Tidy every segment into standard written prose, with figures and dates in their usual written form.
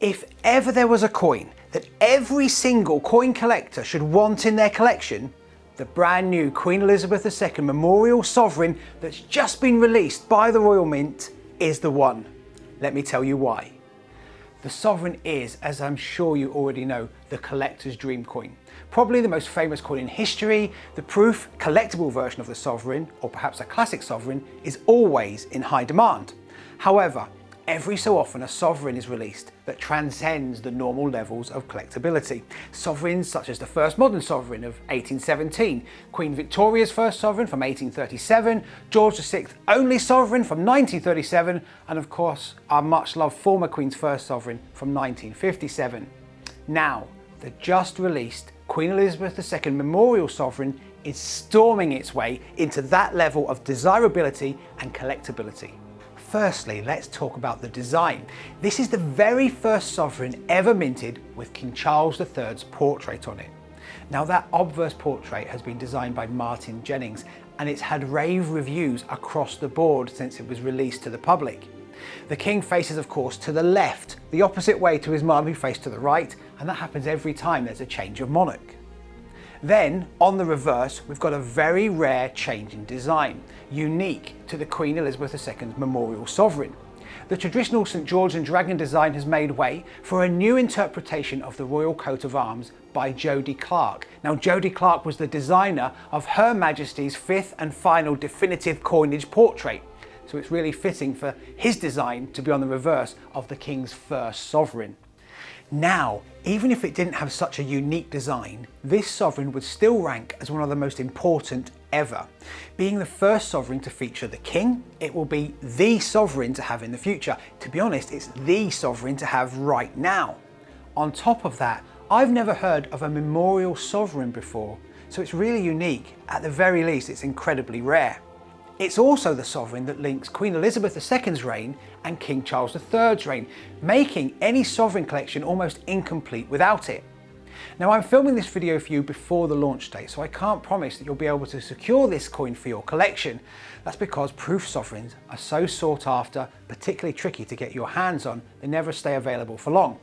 If ever there was a coin that every single coin collector should want in their collection, the brand new Queen Elizabeth II Memorial Sovereign that's just been released by the Royal Mint is the one. Let me tell you why. The Sovereign is, as I'm sure you already know, the collector's dream coin. Probably the most famous coin in history, the proof collectible version of the Sovereign, or perhaps a classic Sovereign, is always in high demand. However, every so often a Sovereign is released that transcends the normal levels of collectability. Sovereigns such as the first modern Sovereign of 1817, Queen Victoria's first Sovereign from 1837, George VI's only Sovereign from 1937, and of course our much loved former Queen's first Sovereign from 1957. Now, the just released Queen Elizabeth II Memorial Sovereign is storming its way into that level of desirability and collectability. Firstly, let's talk about the design. This is the very first Sovereign ever minted with King Charles III's portrait on it. Now that obverse portrait has been designed by Martin Jennings and it's had rave reviews across the board since it was released to the public. The King faces, of course, to the left, the opposite way to his mum who faced to the right, and that happens every time there's a change of monarch. Then, on the reverse, we've got a very rare change in design, unique to the Queen Elizabeth II's Memorial Sovereign. The traditional St George and Dragon design has made way for a new interpretation of the Royal Coat of Arms by Jodie Clark. Now, Jodie Clark was the designer of Her Majesty's fifth and final definitive coinage portrait, so it's really fitting for his design to be on the reverse of the King's first Sovereign. Now, even if it didn't have such a unique design, this Sovereign would still rank as one of the most important ever. Being the first Sovereign to feature the King, it will be the Sovereign to have in the future. To be honest, it's the Sovereign to have right now. On top of that, I've never heard of a Memorial Sovereign before, so it's really unique. At the very least, it's incredibly rare. It's also the Sovereign that links Queen Elizabeth II's reign and King Charles III's reign, making any Sovereign collection almost incomplete without it. Now, I'm filming this video for you before the launch date, so I can't promise that you'll be able to secure this coin for your collection. That's because proof Sovereigns are so sought after, particularly tricky to get your hands on, they never stay available for long.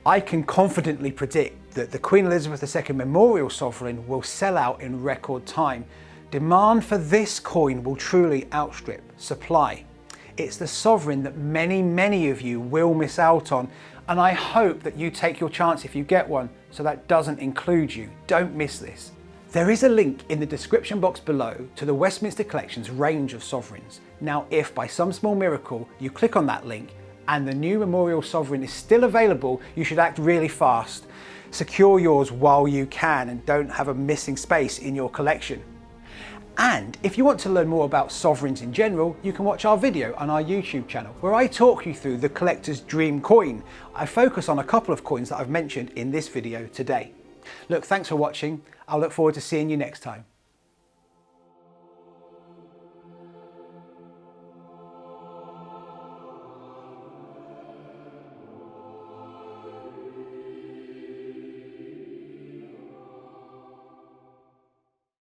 I can confidently predict that the Queen Elizabeth II Memorial Sovereign will sell out in record time. Demand for this coin will truly outstrip supply. It's the Sovereign that many of you will miss out on, and I hope that you take your chance if you get one, so that doesn't include you. Don't miss this. There is a link in the description box below to the Westminster Collection's range of Sovereigns. Now, if by some small miracle you click on that link and the new Memorial Sovereign is still available, you should act really fast. Secure yours while you can and don't have a missing space in your collection. And if you want to learn more about Sovereigns in general, you can watch our video on our YouTube channel, where I talk you through the collector's dream coin. I focus on a couple of coins that I've mentioned in this video today. Look, thanks for watching. I'll look forward to seeing you next time.